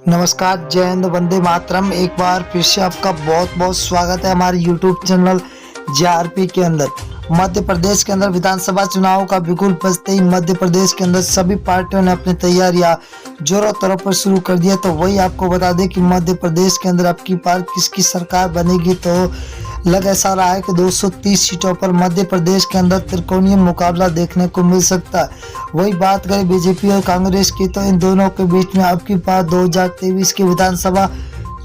नमस्कार, जय हिंद, वंदे मातरम। एक बार फिर से आपका बहुत बहुत स्वागत है हमारे YouTube चैनल JRP के अंदर। मध्य प्रदेश के अंदर विधानसभा चुनाव का बिगुल बजते ही मध्य प्रदेश के अंदर सभी पार्टियों ने अपनी तैयारियां जोरों तौर पर शुरू कर दिया। तो वही आपको बता दें कि मध्य प्रदेश के अंदर अब की बार किसकी सरकार बनेगी। तो लग ऐसा रहा है कि 230 सीटों पर मध्य प्रदेश के अंदर त्रिकोणीय मुकाबला देखने को मिल सकता है। वही बात करें बीजेपी और कांग्रेस की, तो इन दोनों के बीच में अब की बार 2023 के विधानसभा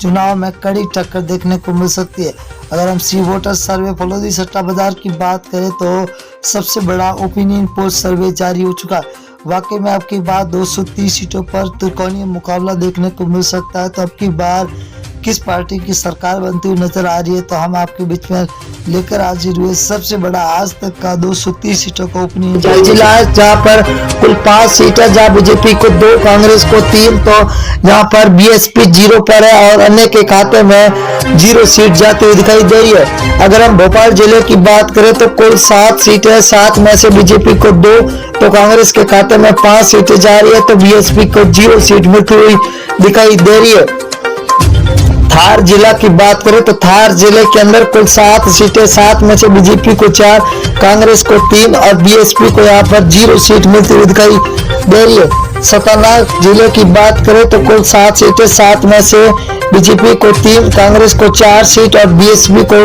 चुनाव में कड़ी टक्कर देखने को मिल सकती है। अगर हम सी वोटर सर्वे फलोदी सट्टा बाजार की बात करें तो सबसे बड़ा ओपिनियन पोल सर्वे जारी हो चुका है। वाकई में अब की बार 230 सीटों पर त्रिकोणीय मुकाबला देखने को मिल सकता है। तो अब की बार किस पार्टी की सरकार बनती हुई नजर आ रही है, तो हम आपके बीच में लेकर हाजिर हुए सबसे बड़ा आज तक का 230 सीटों का ओपनिंग जिला है, जहाँ पर कुल 5 सीट है, जहाँ बीजेपी को 2, कांग्रेस को 3, तो यहाँ पर बीएसपी 0 पर है और अन्य के खाते में 0 सीट जाती हुई दिखाई दे रही है। अगर हम भोपाल जिले की बात करें तो कुल 7 सीटें है, 7 में से बीजेपी को 2, तो कांग्रेस के खाते में 5 सीटें जा रही है, तो बीएसपी को 0 सीट मिलती हुई दिखाई दे रही है। धार जिला की बात करें तो धार जिले के अंदर कुल 7 सीटें, 7 में से बीजेपी को 4, कांग्रेस को 3 और बीएसपी को यहाँ पर 0 सीट मिलती हुई दिखाई दे रही है। सतना जिले की बात करें तो कुल 7 सीटें, 7 में से बीजेपी को 3, कांग्रेस को 4 सीट और बीएसपी को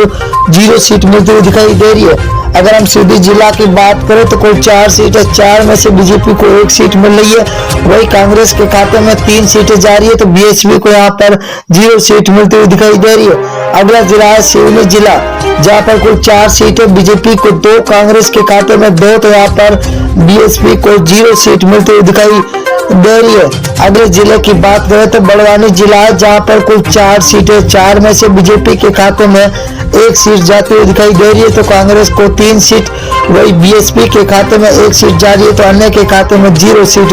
0 सीट मिलती हुई दिखाई दे रही है। अगर हम सीधी जिला की बात करें तो कुल 4 सीट है, 4 में से बीजेपी को 1 सीट मिल रही है। वही कांग्रेस के खाते में 3 सीटें जा रही है, तो बीएसपी को यहाँ पर 0 सीट मिलती हुई दिखाई दे रही है। अगला जिला है सिवनी जिला, जहाँ पर कुल 4 सीटें, बीजेपी को 2, कांग्रेस के खाते में 2, तो यहाँ पर बीएसपी को 0 सीट मिलती हुई दिखाई दे रही है। अगले जिले की बात करें तो बड़वानी जिला है, जहाँ पर कुल 4 सीटें, 4 में से बीजेपी के खाते में 1 सीट जाती हुई दिखाई दे रही है, तो कांग्रेस को 3 सीट, वही बीएसपी के खाते में 1 सीट जा रही है, तो अन्य के खाते में 0 सीट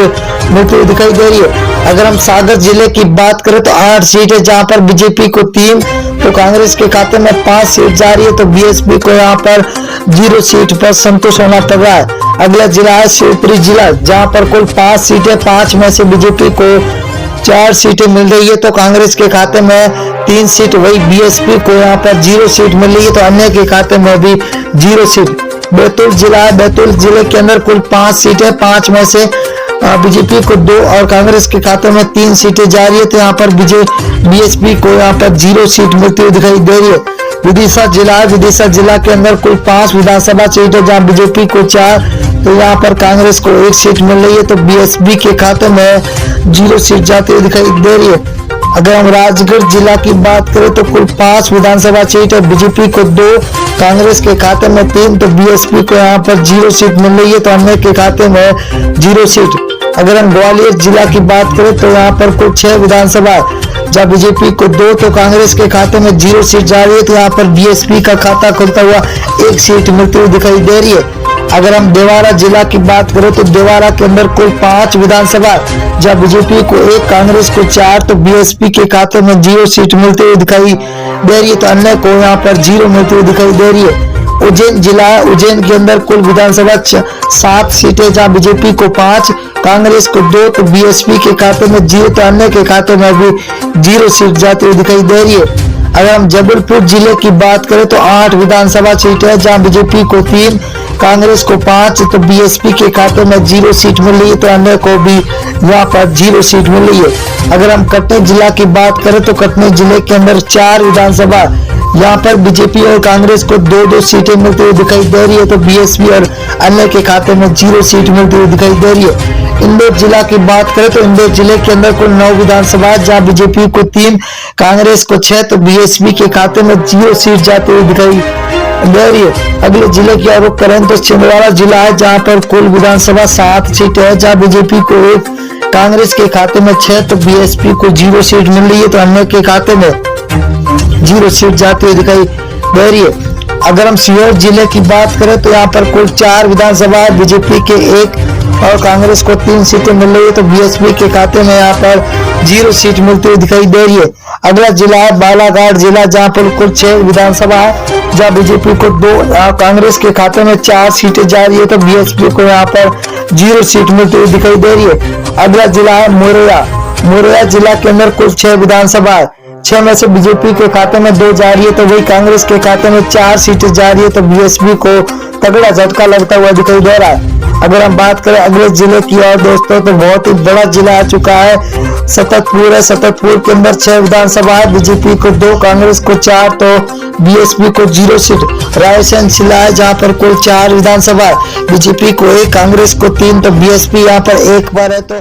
मिलती हुई दिखाई दे रही है। अगर हम सागर जिले की बात करें तो 8 सीट है, जहाँ पर बीजेपी को 3, तो कांग्रेस के खाते में 5 सीट जा रही है, तो बीएसपी को यहाँ पर 0 सीट पर संतुष्ट होना पड़ रहा है। अगला जिला है शिवपुरी जिला, जहाँ पर कुल 5 सीटें, 5 में से बीजेपी को 4 सीटें मिल रही है, तो कांग्रेस के खाते में 3 सीट, वही बीएसपी को यहाँ पर 0 सीट मिल रही है, तो अन्य के खाते में भी 0 सीट। बैतूल जिला है, बैतूल जिले के अंदर कुल 5 सीटें, 5 में से बीजेपी को 2 और कांग्रेस के खाते में 3 सीटें जा रही है, तो यहाँ पर बीएसपी को यहाँ पर 0 सीट मिलती हुई दिखाई दे रही है। विदिशा जिला है, विदिशा जिला के अंदर कुल 5 विधानसभा सीट है, जहाँ बीजेपी को 4, तो यहाँ पर कांग्रेस को 1 सीट मिल रही है, तो बीएसपी के खाते में 0 सीट जाती हुई दिखाई दे रही है। अगर हम राजगढ़ जिला की बात करें तो कुल 5 विधानसभा सीट है, बीजेपी को 2, कांग्रेस के खाते में 3, तो बीएसपी को यहाँ पर 0 सीट मिल रही है, तो अन्य के खाते में 0 सीट। अगर हम ग्वालियर जिला की बात करें तो यहाँ पर कुल 6 विधानसभा, जहाँ बीजेपी को 2, तो कांग्रेस के खाते में 0 सीट जा रही है, तो यहाँ पर बीएसपी का खाता खुलता हुआ 1 सीट मिलती हुई दिखाई दे रही है। अगर हम देवारा जिला की बात करें तो देवारा के अंदर कुल 5 विधानसभा, जहाँ बीजेपी को 1, कांग्रेस को 4, तो बीएसपी के खाते में 0 सीट मिलती हुई दिखाई दे रही है, तो अन्य को यहाँ पर 0 मिलती हुई दिखाई दे रही है। उज्जैन जिला, उज्जैन के अंदर कुल विधानसभा 7 सीटें, जहाँ बीजेपी को 5, कांग्रेस को 2, तो बीएसपी के खाते में 0, तो अन्य के खाते में भी 0 सीट जाती हुई दिखाई दे रही है। अगर हम जबलपुर जिले की बात करें तो 8 विधानसभा सीट है, जहाँ बीजेपी को 3, कांग्रेस को 5, तो बीएसपी के खाते में 0 सीट मिल रही है, तो अन्य को भी यहाँ पर 0 सीट मिल रही है। अगर हम कटनी जिला की बात करें तो कटनी जिले के अंदर 4 विधानसभा, यहाँ पर बीजेपी और कांग्रेस को 2-2 सीटें मिलती हुई दिखाई दे रही है, तो बीएसपी और अन्य के खाते में 0 सीट मिलती हुई दिखाई दे रही है। इंदौर जिला की बात करें तो इंदौर जिले के अंदर कुल 9 विधानसभा, जहाँ बीजेपी को 3, कांग्रेस को 6, तो बीएसपी के खाते में 0 सीट जाती हुई दिखाई दे रही है। अगले जिले की रुख करें तो छिंदवाड़ा जिला है, जहाँ पर कुल विधानसभा 7 सीटें है, जहाँ बीजेपी को 1, कांग्रेस के खाते में 6, तो बीएसपी को 0 सीट मिल रही है, तो अन्य के खाते में 0 सीट जाती हुई दिखाई दे रही है। अगर हम सीहोर जिले की बात करें तो यहाँ पर कुल 4 विधानसभा है, बीजेपी के 1 और कांग्रेस को 3 सीटें मिल रही है, तो बीएसपी के खाते में यहाँ पर 0 सीट मिलती हुई दिखाई दे रही है। अगला जिला है बालाघाट जिला, जहाँ पर कुल 6 विधानसभा है, जहाँ बीजेपी को 2, कांग्रेस के खाते में 4 सीटें जा रही है, तो बीएसपी को यहाँ पर 0 सीट मिलती हुई दिखाई दे रही है। अगला जिला है मोरैया, मुरैना जिला के अंदर कुल 6 विधानसभा है। 6 में से बीजेपी के खाते में 2 जा रही है, तो वही कांग्रेस के खाते में 4 सीटें जा रही है। तो बीएसपी को तगड़ा झटका लगता हुआ दिखाई दे रहा है। अगर हम बात करें अगले जिले की और दोस्तों, तो बहुत ही बड़ा जिला आ चुका है, सततपुर है। सततपुर के अंदर 6 विधानसभा है, बीजेपी को 2, कांग्रेस को 4, तो बीएसपी को 0 सीट। रायसेन जिला है जहां पर कुल 4 विधानसभा है, बीजेपी को 1, कांग्रेस को 3, तो बीएसपी यहां पर 1 पर है। तो